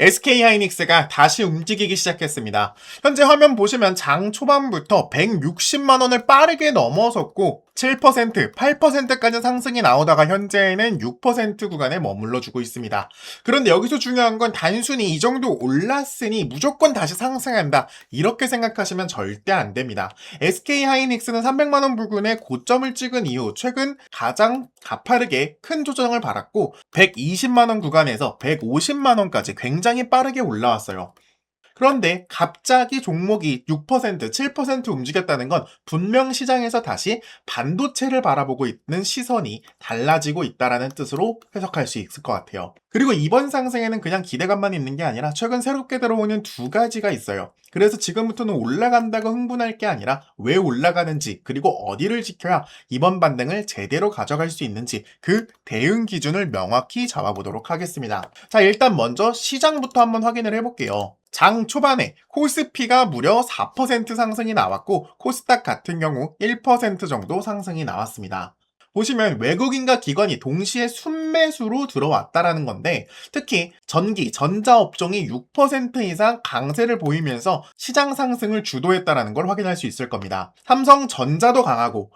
SK하이닉스가 다시 움직이기 시작했습니다. 현재 화면 보시면 장 초반부터 160만 원을 빠르게 넘어섰고 7%, 8%까지 상승이 나오다가 현재는 6% 구간에 머물러주고 있습니다. 그런데 여기서 중요한 건 단순히 이 정도 올랐으니 무조건 다시 상승한다 이렇게 생각하시면 절대 안 됩니다. SK하이닉스는 300만 원 부근에 고점을 찍은 이후 최근 가장 가파르게 큰 조정을 받았고 120만 원 구간에서 150만 원까지 굉장히 빠르게 올라왔어요. 그런데 갑자기 종목이 6%, 7% 움직였다는 건 분명 시장에서 다시 반도체를 바라보고 있는 시선이 달라지고 있다는 뜻으로 해석할 수 있을 것 같아요. 그리고 이번 상승에는 그냥 기대감만 있는 게 아니라 최근 새롭게 들어오는 두 가지가 있어요. 그래서 지금부터는 올라간다고 흥분할 게 아니라 왜 올라가는지 그리고 어디를 지켜야 이번 반등을 제대로 가져갈 수 있는지 그 대응 기준을 명확히 잡아보도록 하겠습니다. 자, 일단 먼저 시장부터 한번 확인을 해볼게요. 장 초반에 코스피가 무려 4% 상승이 나왔고 코스닥 같은 경우 1% 정도 상승이 나왔습니다. 보시면 외국인과 기관이 동시에 순매수로 들어왔다라는 건데 특히 전기, 전자업종이 6% 이상 강세를 보이면서 시장 상승을 주도했다라는 걸 확인할 수 있을 겁니다. 삼성전자도 강하고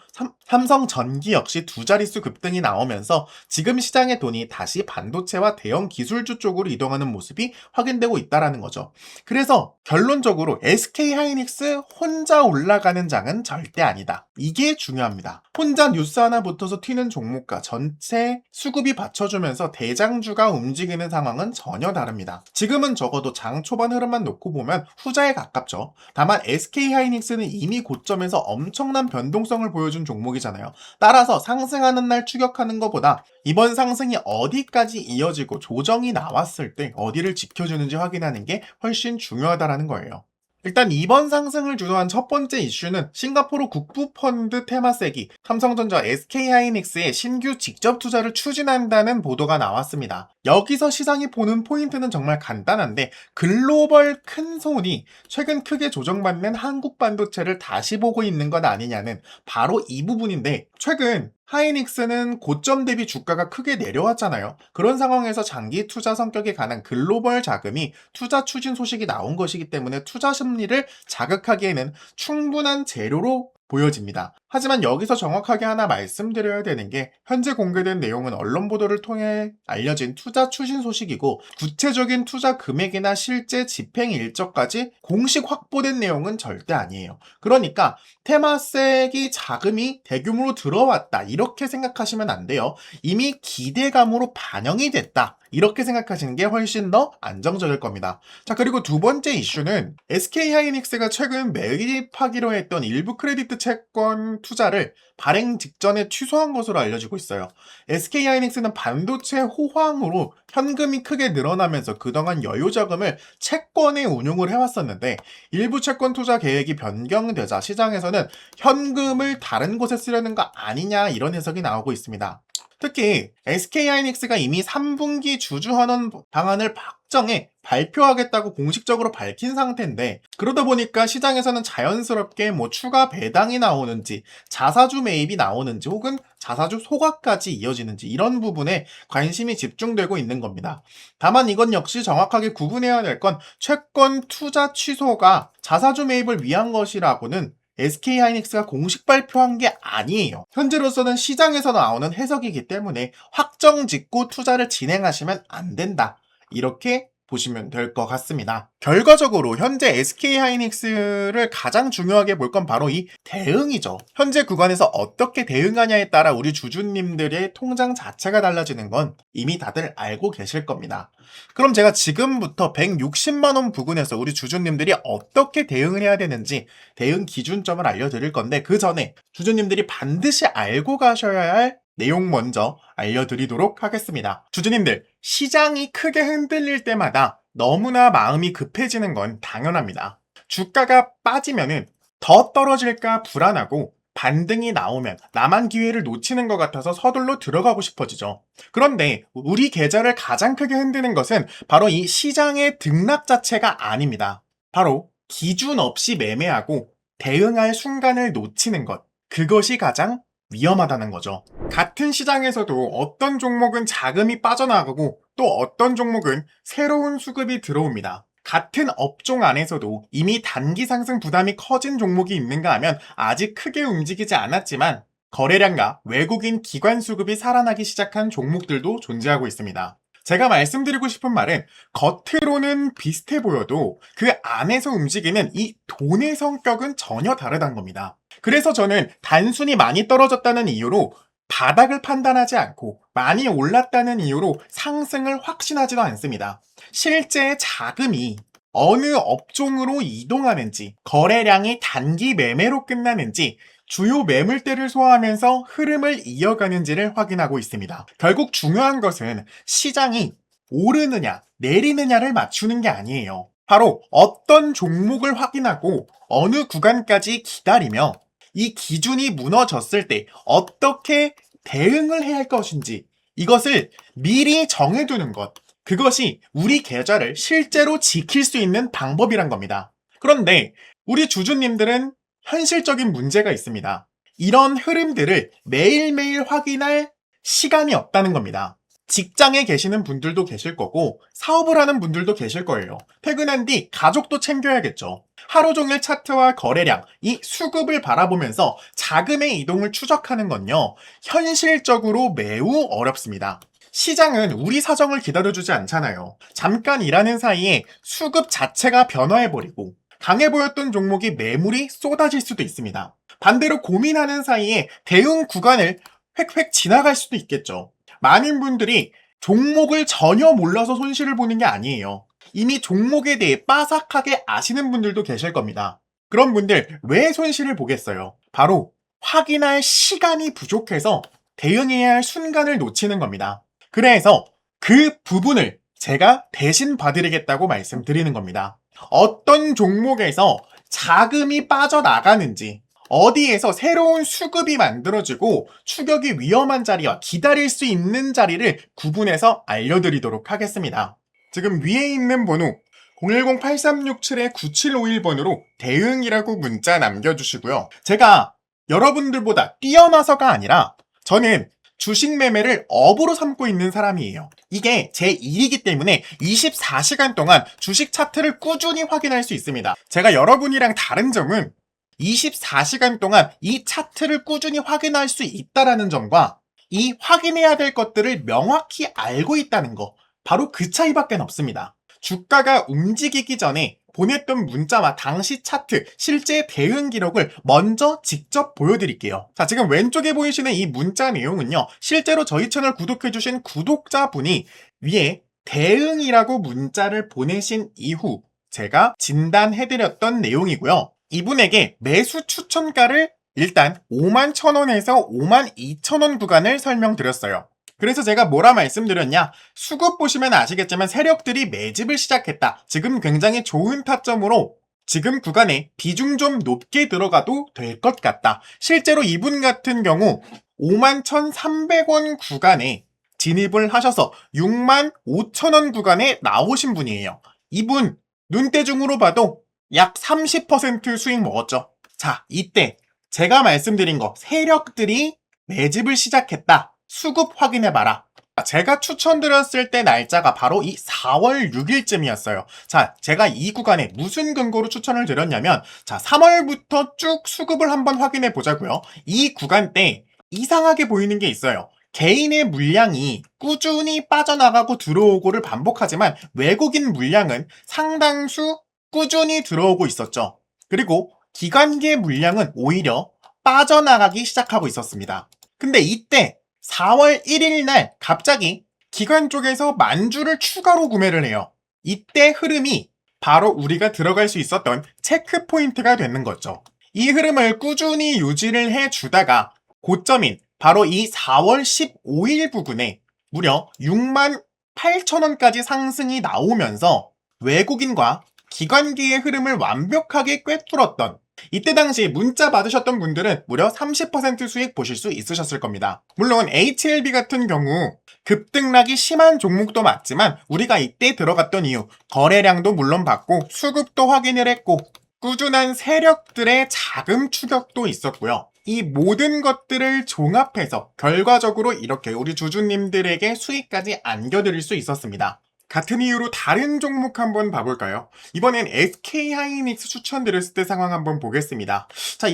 삼성전기 역시 두 자릿수 급등이 나오면서 지금 시장의 돈이 다시 반도체와 대형 기술주 쪽으로 이동하는 모습이 확인되고 있다라는 거죠. 그래서 결론적으로 SK하이닉스 혼자 올라가는 장은 절대 아니다. 이게 중요합니다. 혼자 뉴스 하나 붙어서 튀는 종목과 전체 수급이 받쳐주면서 대장주가 움직이는 상황은 전혀 다릅니다. 지금은 적어도 장 초반 흐름만 놓고 보면 후자에 가깝죠. 다만 SK하이닉스는 이미 고점에서 엄청난 변동성을 보여준 종목이잖아요. 따라서 상승하는 날 추격하는 것보다 이번 상승이 어디까지 이어지고 조정이 나왔을 때 어디를 지켜주는지 확인하는 게 훨씬 중요하다는 거예요. 일단 이번 상승을 주도한 첫 번째 이슈는 싱가포르 국부펀드 테마세기, 삼성전자 SK하이닉스의 신규 직접 투자를 추진한다는 보도가 나왔습니다. 여기서 시장이 보는 포인트는 정말 간단한데 글로벌 큰 손이 최근 크게 조정받는 한국 반도체를 다시 보고 있는 것 아니냐는 바로 이 부분인데 최근 하이닉스는 고점 대비 주가가 크게 내려왔잖아요. 그런 상황에서 장기 투자 성격에 관한 글로벌 자금이 투자 추진 소식이 나온 것이기 때문에 투자 심리를 자극하기에는 충분한 재료로 보여집니다. 하지만 여기서 정확하게 하나 말씀드려야 되는 게 현재 공개된 내용은 언론 보도를 통해 알려진 투자 추진 소식이고 구체적인 투자 금액이나 실제 집행 일정까지 공식 확보된 내용은 절대 아니에요. 그러니까 테마섹이 자금이 대규모로 들어왔다 이렇게 생각하시면 안 돼요. 이미 기대감으로 반영이 됐다 이렇게 생각하시는 게 훨씬 더 안정적일 겁니다. 자, 그리고 두 번째 이슈는 SK하이닉스가 최근 매입하기로 했던 일부 크레디트 채권 투자를 발행 직전에 취소한 것으로 알려지고 있어요. SK하이닉스는 반도체 호황으로 현금이 크게 늘어나면서 그동안 여유 자금을 채권에 운용을 해왔었는데 일부 채권 투자 계획이 변경되자 시장에서는 현금을 다른 곳에 쓰려는 거 아니냐 이런 해석이 나오고 있습니다. 특히 SK하이닉스가 이미 3분기 주주환원 방안을 확정해 발표하겠다고 공식적으로 밝힌 상태인데 그러다 보니까 시장에서는 자연스럽게 추가 배당이 나오는지 자사주 매입이 나오는지 혹은 자사주 소각까지 이어지는지 이런 부분에 관심이 집중되고 있는 겁니다. 다만 이건 역시 정확하게 구분해야 될 건 채권 투자 취소가 자사주 매입을 위한 것이라고는 SK하이닉스가 공식 발표한 게 아니에요. 현재로서는 시장에서 나오는 해석이기 때문에 확정 짓고 투자를 진행하시면 안 된다. 이렇게 보시면 될 것 같습니다. 결과적으로 현재 SK하이닉스를 가장 중요하게 볼 건 바로 이 대응이죠. 현재 구간에서 어떻게 대응하냐에 따라 우리 주주님들의 통장 자체가 달라지는 건 이미 다들 알고 계실 겁니다. 그럼 제가 지금부터 160만 원 부근에서 우리 주주님들이 어떻게 대응을 해야 되는지 대응 기준점을 알려드릴 건데 그 전에 주주님들이 반드시 알고 가셔야 할 내용 먼저 알려드리도록 하겠습니다. 주주님들, 시장이 크게 흔들릴 때마다 너무나 마음이 급해지는 건 당연합니다. 주가가 빠지면은 더 떨어질까 불안하고 반등이 나오면 나만 기회를 놓치는 것 같아서 서둘러 들어가고 싶어지죠. 그런데 우리 계좌를 가장 크게 흔드는 것은 바로 이 시장의 등락 자체가 아닙니다. 바로 기준 없이 매매하고 대응할 순간을 놓치는 것. 그것이 가장 위험하다는 거죠. 같은 시장에서도 어떤 종목은 자금이 빠져나가고 또 어떤 종목은 새로운 수급이 들어옵니다. 같은 업종 안에서도 이미 단기 상승 부담이 커진 종목이 있는가 하면 아직 크게 움직이지 않았지만 거래량과 외국인 기관 수급이 살아나기 시작한 종목들도 존재하고 있습니다. 제가 말씀드리고 싶은 말은 겉으로는 비슷해 보여도 그 안에서 움직이는 이 돈의 성격은 전혀 다르다는 겁니다. 그래서 저는 단순히 많이 떨어졌다는 이유로 바닥을 판단하지 않고 많이 올랐다는 이유로 상승을 확신하지도 않습니다. 실제 자금이 어느 업종으로 이동하는지, 거래량이 단기 매매로 끝나는지, 주요 매물대를 소화하면서 흐름을 이어가는지를 확인하고 있습니다. 결국 중요한 것은 시장이 오르느냐, 내리느냐를 맞추는 게 아니에요. 바로 어떤 종목을 확인하고 어느 구간까지 기다리며 이 기준이 무너졌을 때 어떻게 대응을 해야 할 것인지 이것을 미리 정해두는 것. 그것이 우리 계좌를 실제로 지킬 수 있는 방법이란 겁니다. 그런데 우리 주주님들은 현실적인 문제가 있습니다. 이런 흐름들을 매일매일 확인할 시간이 없다는 겁니다. 직장에 계시는 분들도 계실 거고 사업을 하는 분들도 계실 거예요. 퇴근한 뒤 가족도 챙겨야겠죠. 하루 종일 차트와 거래량, 이 수급을 바라보면서 자금의 이동을 추적하는 건요, 현실적으로 매우 어렵습니다. 시장은 우리 사정을 기다려주지 않잖아요. 잠깐 일하는 사이에 수급 자체가 변화해버리고 강해 보였던 종목이 매물이 쏟아질 수도 있습니다. 반대로 고민하는 사이에 대응 구간을 획획 지나갈 수도 있겠죠. 많은 분들이 종목을 전혀 몰라서 손실을 보는 게 아니에요. 이미 종목에 대해 빠삭하게 아시는 분들도 계실 겁니다. 그런 분들 왜 손실을 보겠어요? 바로 확인할 시간이 부족해서 대응해야 할 순간을 놓치는 겁니다. 그래서 그 부분을 제가 대신 봐드리겠다고 말씀드리는 겁니다. 어떤 종목에서 자금이 빠져나가는지, 어디에서 새로운 수급이 만들어지고 추격이 위험한 자리와 기다릴 수 있는 자리를 구분해서 알려드리도록 하겠습니다. 지금 위에 있는 번호 010-8367-9751번으로 대응이라고 문자 남겨주시고요. 제가 여러분들보다 뛰어나서가 아니라 저는 주식 매매를 업으로 삼고 있는 사람이에요. 이게 제 일이기 때문에 24시간 동안 주식 차트를 꾸준히 확인할 수 있습니다. 제가 여러분이랑 다른 점은 24시간 동안 이 차트를 꾸준히 확인할 수 있다는 점과 이 확인해야 될 것들을 명확히 알고 있다는 거, 바로 그 차이밖에 없습니다. 주가가 움직이기 전에 보냈던 문자와 당시 차트, 실제 대응 기록을 먼저 직접 보여드릴게요. 자, 지금 왼쪽에 보이시는 이 문자 내용은요, 실제로 저희 채널 구독해주신 구독자분이 위에 대응이라고 문자를 보내신 이후 제가 진단해드렸던 내용이고요. 이분에게 매수 추천가를 일단 51,000원에서 52,000원 구간을 설명드렸어요. 그래서 제가 뭐라 말씀드렸냐, 수급 보시면 아시겠지만 세력들이 매집을 시작했다. 지금 굉장히 좋은 타점으로 지금 구간에 비중 좀 높게 들어가도 될 것 같다. 실제로 이분 같은 경우 51,300원 구간에 진입을 하셔서 65,000원 구간에 나오신 분이에요. 이분 눈대중으로 봐도 약 30% 수익 먹었죠. 자, 이때 제가 말씀드린 거, 세력들이 매집을 시작했다. 수급 확인해봐라. 제가 추천드렸을 때 날짜가 바로 이 4월 6일쯤이었어요. 자, 제가 이 구간에 무슨 근거로 추천을 드렸냐면, 자, 3월부터 쭉 수급을 한번 확인해 보자고요. 이 구간 때 이상하게 보이는 게 있어요. 개인의 물량이 꾸준히 빠져나가고 들어오고를 반복하지만 외국인 물량은 상당수 꾸준히 들어오고 있었죠. 그리고 기관계 물량은 오히려 빠져나가기 시작하고 있었습니다. 근데 이때 4월 1일 날 갑자기 기관 쪽에서 만주를 추가로 구매를 해요. 이때 흐름이 바로 우리가 들어갈 수 있었던 체크 포인트가 되는 거죠. 이 흐름을 꾸준히 유지를 해주다가 고점인 바로 이 4월 15일 부근에 무려 68,000원까지 상승이 나오면서 외국인과 기관기의 흐름을 완벽하게 꿰뚫었던, 이때 당시 문자 받으셨던 분들은 무려 30% 수익 보실 수 있으셨을 겁니다. 물론 HLB 같은 경우 급등락이 심한 종목도 맞지만 우리가 이때 들어갔던 이유, 거래량도 물론 봤고 수급도 확인을 했고 꾸준한 세력들의 자금 추격도 있었고요. 이 모든 것들을 종합해서 결과적으로 이렇게 우리 주주님들에게 수익까지 안겨드릴 수 있었습니다. 같은 이유로 다른 종목 한번 봐볼까요? 이번엔 SK하이닉스 추천드렸을 때 상황 한번 보겠습니다. 자,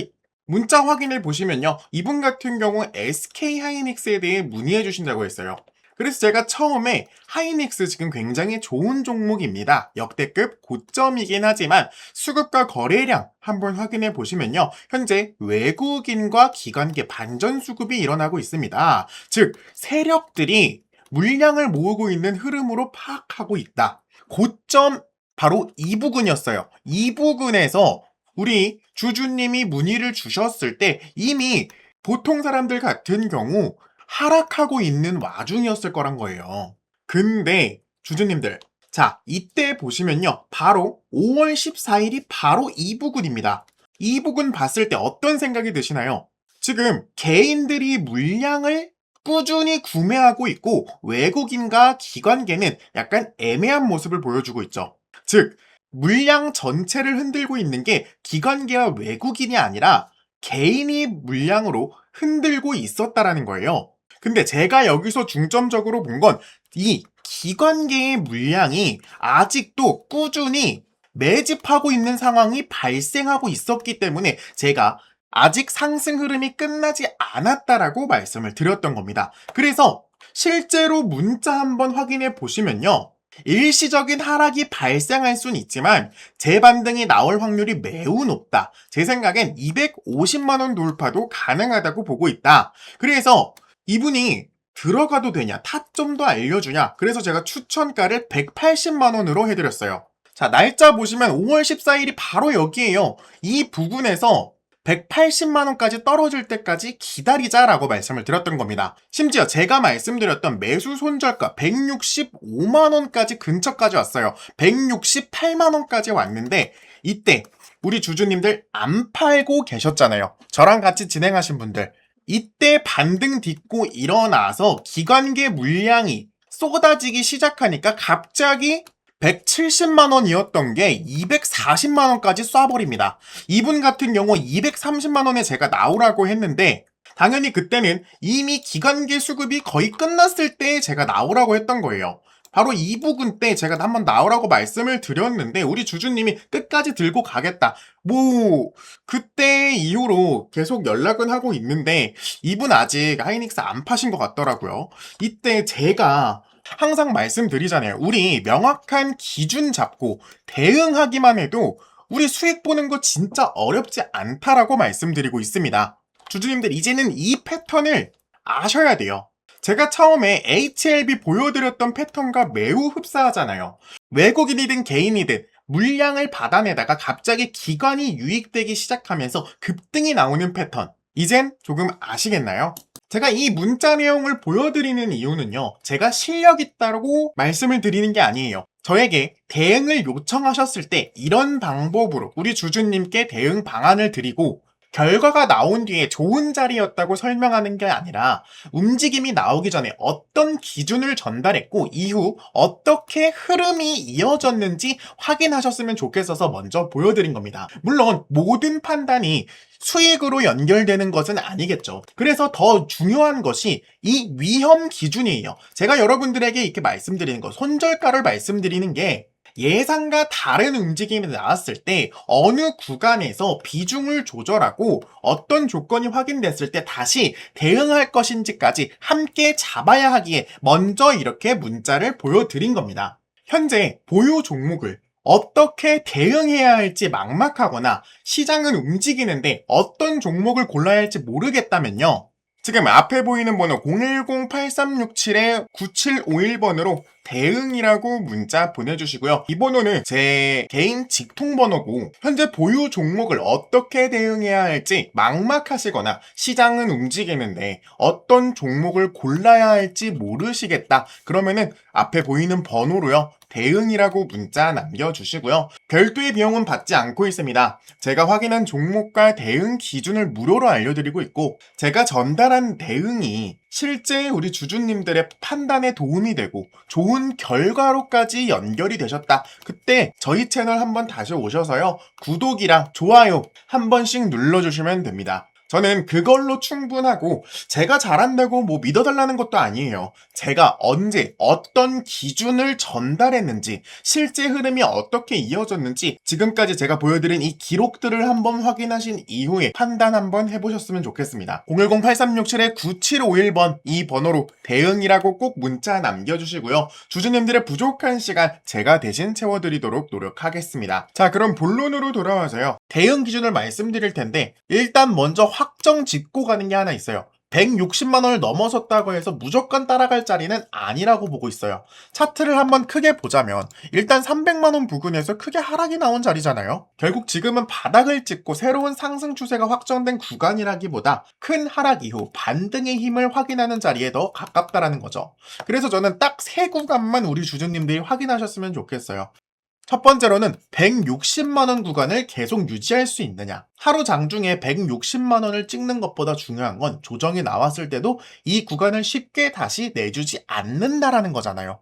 문자 확인을 보시면요. 이분 같은 경우 SK하이닉스에 대해 문의해 주신다고 했어요. 그래서 제가 처음에 하이닉스 지금 굉장히 좋은 종목입니다. 역대급 고점이긴 하지만 수급과 거래량 한번 확인해 보시면요. 현재 외국인과 기관계 반전 수급이 일어나고 있습니다. 즉, 세력들이 물량을 모으고 있는 흐름으로 파악하고 있다. 고점 바로 이 부근이었어요. 이 부근에서 우리 주주님이 문의를 주셨을 때 이미 보통 사람들 같은 경우 하락하고 있는 와중이었을 거란 거예요. 근데 주주님들, 자, 이때 보시면요. 바로 5월 14일이 바로 이 부근입니다. 이 부근 봤을 때 어떤 생각이 드시나요? 지금 개인들이 물량을 꾸준히 구매하고 있고 외국인과 기관계는 약간 애매한 모습을 보여주고 있죠. 즉, 물량 전체를 흔들고 있는 게 기관계와 외국인이 아니라 개인이 물량으로 흔들고 있었다라는 거예요. 근데 제가 여기서 중점적으로 본 건 이 기관계의 물량이 아직도 꾸준히 매집하고 있는 상황이 발생하고 있었기 때문에 제가 아직 상승 흐름이 끝나지 않았다라고 말씀을 드렸던 겁니다. 그래서 실제로 문자 한번 확인해 보시면요. 일시적인 하락이 발생할 수는 있지만 재반등이 나올 확률이 매우 높다. 제 생각엔 250만원 돌파도 가능하다고 보고 있다. 그래서 이분이 들어가도 되냐, 타점도 알려주냐. 그래서 제가 추천가를 180만원으로 해드렸어요. 자, 날짜 보시면 5월 14일이 바로 여기에요. 이 부분에서 180만원까지 떨어질 때까지 기다리자라고 말씀을 드렸던 겁니다. 심지어 제가 말씀드렸던 매수 손절가 165만원까지 근처까지 왔어요. 168만원까지 왔는데 이때 우리 주주님들 안 팔고 계셨잖아요. 저랑 같이 진행하신 분들. 이때 반등 딛고 일어나서 기관계 물량이 쏟아지기 시작하니까 갑자기 170만원이었던 게 240만원까지 쏴버립니다. 이분 같은 경우 230만원에 제가 나오라고 했는데 당연히 그때는 이미 기관계 수급이 거의 끝났을 때 제가 나오라고 했던 거예요. 바로 이 부분 때 제가 한번 나오라고 말씀을 드렸는데 우리 주주님이 끝까지 들고 가겠다. 그때 이후로 계속 연락은 하고 있는데 이분 아직 하이닉스 안 파신 것 같더라고요. 이때 제가 항상 말씀드리잖아요. 우리 명확한 기준 잡고 대응하기만 해도 우리 수익 보는 거 진짜 어렵지 않다라고 말씀드리고 있습니다. 주주님들 이제는 이 패턴을 아셔야 돼요. 제가 처음에 HLB 보여드렸던 패턴과 매우 흡사하잖아요. 외국인이든 개인이든 물량을 받아내다가 갑자기 기관이 유입되기 시작하면서 급등이 나오는 패턴. 이젠 조금 아시겠나요? 제가 이 문자 내용을 보여드리는 이유는요. 제가 실력 있다고 말씀을 드리는 게 아니에요. 저에게 대응을 요청하셨을 때 이런 방법으로 우리 주주님께 대응 방안을 드리고 결과가 나온 뒤에 좋은 자리였다고 설명하는 게 아니라 움직임이 나오기 전에 어떤 기준을 전달했고 이후 어떻게 흐름이 이어졌는지 확인하셨으면 좋겠어서 먼저 보여드린 겁니다. 물론 모든 판단이 수익으로 연결되는 것은 아니겠죠. 그래서 더 중요한 것이 이 위험 기준이에요. 제가 여러분들에게 이렇게 말씀드리는 거, 손절가를 말씀드리는 게 예상과 다른 움직임이 나왔을 때 어느 구간에서 비중을 조절하고 어떤 조건이 확인됐을 때 다시 대응할 것인지까지 함께 잡아야 하기에 먼저 이렇게 문자를 보여드린 겁니다. 현재 보유 종목을 어떻게 대응해야 할지 막막하거나 시장은 움직이는데 어떤 종목을 골라야 할지 모르겠다면요. 지금 앞에 보이는 번호 010-8367-9751번으로 대응이라고 문자 보내주시고요. 이 번호는 제 개인 직통번호고 현재 보유 종목을 어떻게 대응해야 할지 막막하시거나 시장은 움직이는데 어떤 종목을 골라야 할지 모르시겠다. 그러면은 앞에 보이는 번호로요. 대응이라고 문자 남겨주시고요. 별도의 비용은 받지 않고 있습니다. 제가 확인한 종목과 대응 기준을 무료로 알려드리고 있고 제가 전달한 대응이 실제 우리 주주님들의 판단에 도움이 되고 좋은 결과로까지 연결이 되셨다. 그때 저희 채널 한번 다시 오셔서요. 구독이랑 좋아요 한 번씩 눌러주시면 됩니다. 저는 그걸로 충분하고 제가 잘한다고 뭐 믿어달라는 것도 아니에요. 제가 언제 어떤 기준을 전달했는지 실제 흐름이 어떻게 이어졌는지 지금까지 제가 보여드린 이 기록들을 한번 확인하신 이후에 판단 한번 해보셨으면 좋겠습니다. 010-8367-9751번 이 번호로 대응이라고 꼭 문자 남겨주시고요. 주주님들의 부족한 시간 제가 대신 채워드리도록 노력하겠습니다. 자, 그럼 본론으로 돌아와서요. 대응 기준을 말씀드릴 텐데 일단 먼저 확정 짓고 가는 게 하나 있어요. 160만 원을 넘어섰다고 해서 무조건 따라갈 자리는 아니라고 보고 있어요. 차트를 한번 크게 보자면 일단 300만 원 부근에서 크게 하락이 나온 자리잖아요. 결국 지금은 바닥을 찍고 새로운 상승 추세가 확정된 구간이라기보다 큰 하락 이후 반등의 힘을 확인하는 자리에 더 가깝다라는 거죠. 그래서 저는 딱 세 구간만 우리 주주님들이 확인하셨으면 좋겠어요. 첫 번째로는 160만 원 구간을 계속 유지할 수 있느냐. 하루 장중에 160만 원을 찍는 것보다 중요한 건 조정이 나왔을 때도 이 구간을 쉽게 다시 내주지 않는다라는 거잖아요.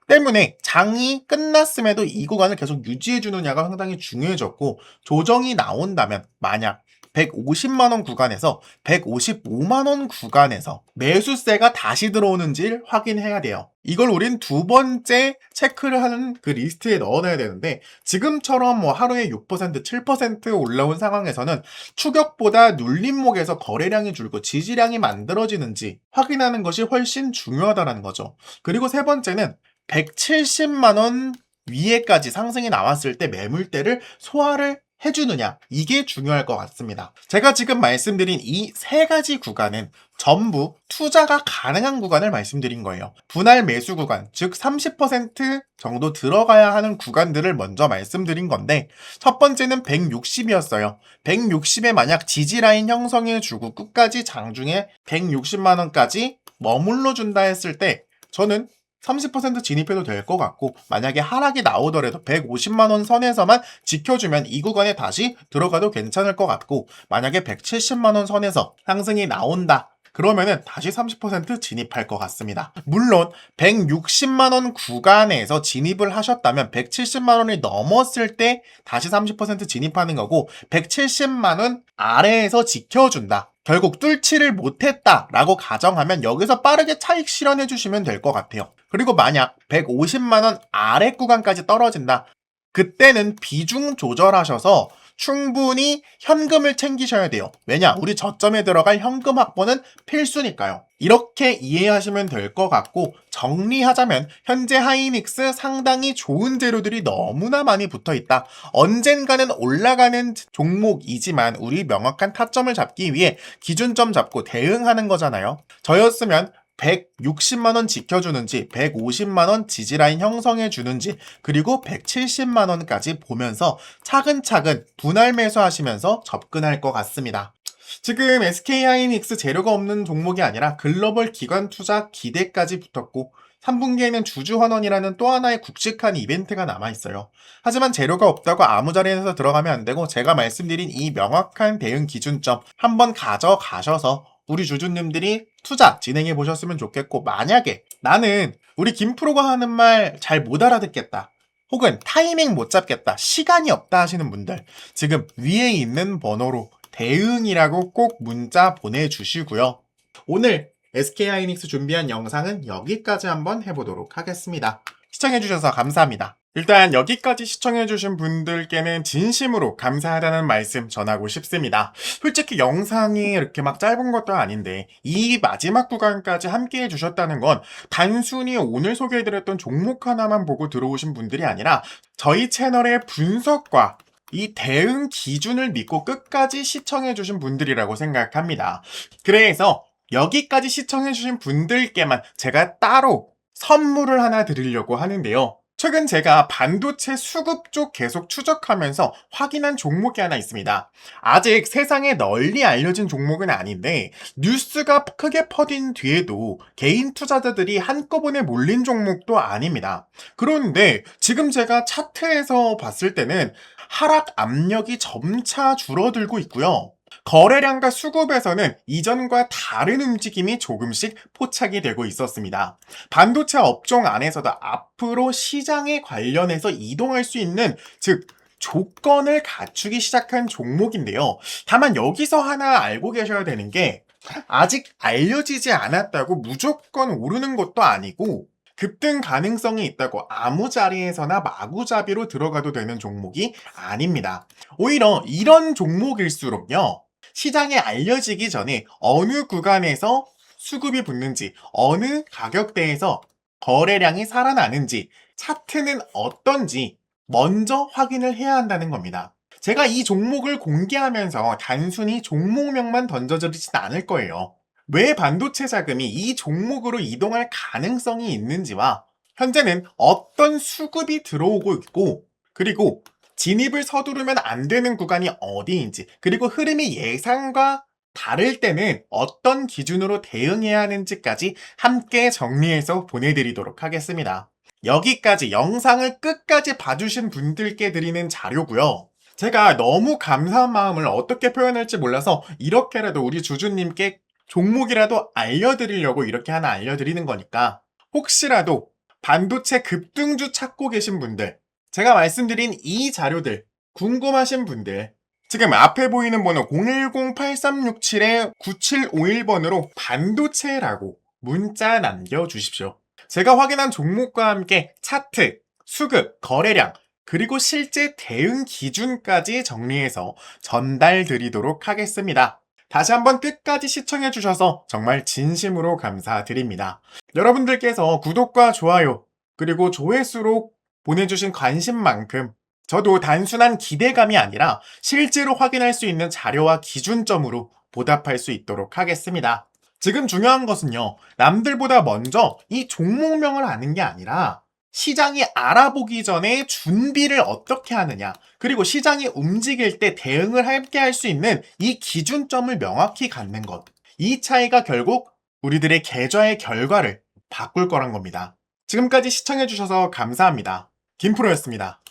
때문에 장이 끝났음에도 이 구간을 계속 유지해 주느냐가 상당히 중요해졌고, 조정이 나온다면 만약 150만 원 구간에서 155만 원 구간에서 매수세가 다시 들어오는지를 확인해야 돼요. 이걸 우린 두 번째 체크를 하는 그 리스트에 넣어놔야 되는데, 지금처럼 뭐 하루에 6%, 7% 올라온 상황에서는 추격보다 눌림목에서 거래량이 줄고 지지량이 만들어지는지 확인하는 것이 훨씬 중요하다는 거죠. 그리고 세 번째는 170만 원 위에까지 상승이 나왔을 때 매물대를 소화를 해주느냐, 이게 중요할 것 같습니다. 제가 지금 말씀드린 이 세 가지 구간은 전부 투자가 가능한 구간을 말씀드린 거예요. 분할 매수 구간, 즉 30% 정도 들어가야 하는 구간들을 먼저 말씀드린 건데, 첫 번째는 160이었어요. 160에 만약 지지라인 형성해주고 끝까지 장중에 160만 원까지 머물러 준다 했을 때 저는 30% 진입해도 될 것 같고, 만약에 하락이 나오더라도 150만 원 선에서만 지켜주면 이 구간에 다시 들어가도 괜찮을 것 같고, 만약에 170만 원 선에서 상승이 나온다 그러면은 다시 30% 진입할 것 같습니다. 물론 160만 원 구간에서 진입을 하셨다면 170만 원이 넘었을 때 다시 30% 진입하는 거고, 170만 원 아래에서 지켜준다, 결국 뚫지를 못했다라고 가정하면 여기서 빠르게 차익 실현해 주시면 될 것 같아요. 그리고 만약 150만 원 아래 구간까지 떨어진다, 그때는 비중 조절하셔서 충분히 현금을 챙기셔야 돼요. 왜냐? 우리 저점에 들어갈 현금 확보는 필수니까요. 이렇게 이해하시면 될 것 같고, 정리하자면 현재 하이닉스 상당히 좋은 재료들이 너무나 많이 붙어있다. 언젠가는 올라가는 종목이지만 우리 명확한 타점을 잡기 위해 기준점 잡고 대응하는 거잖아요. 저였으면 160만 원 지켜주는지, 150만 원 지지라인 형성해 주는지, 그리고 170만 원까지 보면서 차근차근 분할 매수하시면서 접근할 것 같습니다. 지금 SK하이닉스 재료가 없는 종목이 아니라 글로벌 기관 투자 기대까지 붙었고, 3분기에는 주주환원이라는 또 하나의 굵직한 이벤트가 남아있어요. 하지만 재료가 없다고 아무 자리에서 들어가면 안 되고, 제가 말씀드린 이 명확한 대응 기준점 한번 가져가셔서 우리 주주님들이 투자 진행해 보셨으면 좋겠고, 만약에 나는 우리 김프로가 하는 말 잘 못 알아듣겠다, 혹은 타이밍 못 잡겠다, 시간이 없다 하시는 분들, 지금 위에 있는 번호로 대응이라고 꼭 문자 보내주시고요. 오늘 SK하이닉스 준비한 영상은 여기까지 한번 해보도록 하겠습니다. 시청해주셔서 감사합니다. 일단 여기까지 시청해주신 분들께는 진심으로 감사하다는 말씀 전하고 싶습니다. 솔직히 영상이 이렇게 막 짧은 것도 아닌데 이 마지막 구간까지 함께 해주셨다는 건 단순히 오늘 소개해드렸던 종목 하나만 보고 들어오신 분들이 아니라 저희 채널의 분석과 이 대응 기준을 믿고 끝까지 시청해주신 분들이라고 생각합니다. 그래서 여기까지 시청해주신 분들께만 제가 따로 선물을 하나 드리려고 하는데요. 최근 제가 반도체 수급 쪽 계속 추적하면서 확인한 종목이 하나 있습니다. 아직 세상에 널리 알려진 종목은 아닌데 뉴스가 크게 퍼진 뒤에도 개인 투자자들이 한꺼번에 몰린 종목도 아닙니다. 그런데 지금 제가 차트에서 봤을 때는 하락 압력이 점차 줄어들고 있고요. 거래량과 수급에서는 이전과 다른 움직임이 조금씩 포착이 되고 있었습니다. 반도체 업종 안에서도 앞으로 시장에 관련해서 이동할 수 있는, 즉 조건을 갖추기 시작한 종목인데요. 다만 여기서 하나 알고 계셔야 되는 게 아직 알려지지 않았다고 무조건 오르는 것도 아니고 급등 가능성이 있다고 아무 자리에서나 마구잡이로 들어가도 되는 종목이 아닙니다. 오히려 이런 종목일수록요. 시장에 알려지기 전에 어느 구간에서 수급이 붙는지, 어느 가격대에서 거래량이 살아나는지, 차트는 어떤지 먼저 확인을 해야 한다는 겁니다. 제가 이 종목을 공개하면서 단순히 종목명만 던져드리진 않을 거예요. 왜 반도체 자금이 이 종목으로 이동할 가능성이 있는지와 현재는 어떤 수급이 들어오고 있고 그리고 진입을 서두르면 안 되는 구간이 어디인지 그리고 흐름이 예상과 다를 때는 어떤 기준으로 대응해야 하는지까지 함께 정리해서 보내드리도록 하겠습니다. 여기까지 영상을 끝까지 봐주신 분들께 드리는 자료고요. 제가 너무 감사한 마음을 어떻게 표현할지 몰라서 이렇게라도 우리 주주님께 종목이라도 알려드리려고 이렇게 하나 알려드리는 거니까 혹시라도 반도체 급등주 찾고 계신 분들, 제가 말씀드린 이 자료들 궁금하신 분들 지금 앞에 보이는 번호 010-8367-9751번으로 반도체라고 문자 남겨주십시오. 제가 확인한 종목과 함께 차트, 수급, 거래량, 그리고 실제 대응 기준까지 정리해서 전달 드리도록 하겠습니다. 다시 한번 끝까지 시청해주셔서 정말 진심으로 감사드립니다. 여러분들께서 구독과 좋아요, 그리고 조회수로 보내주신 관심만큼 저도 단순한 기대감이 아니라 실제로 확인할 수 있는 자료와 기준점으로 보답할 수 있도록 하겠습니다. 지금 중요한 것은요, 남들보다 먼저 이 종목명을 아는 게 아니라 시장이 알아보기 전에 준비를 어떻게 하느냐, 그리고 시장이 움직일 때 대응을 함께 할 수 있는 이 기준점을 명확히 갖는 것. 이 차이가 결국 우리들의 계좌의 결과를 바꿀 거란 겁니다. 지금까지 시청해주셔서 감사합니다. 김프로였습니다.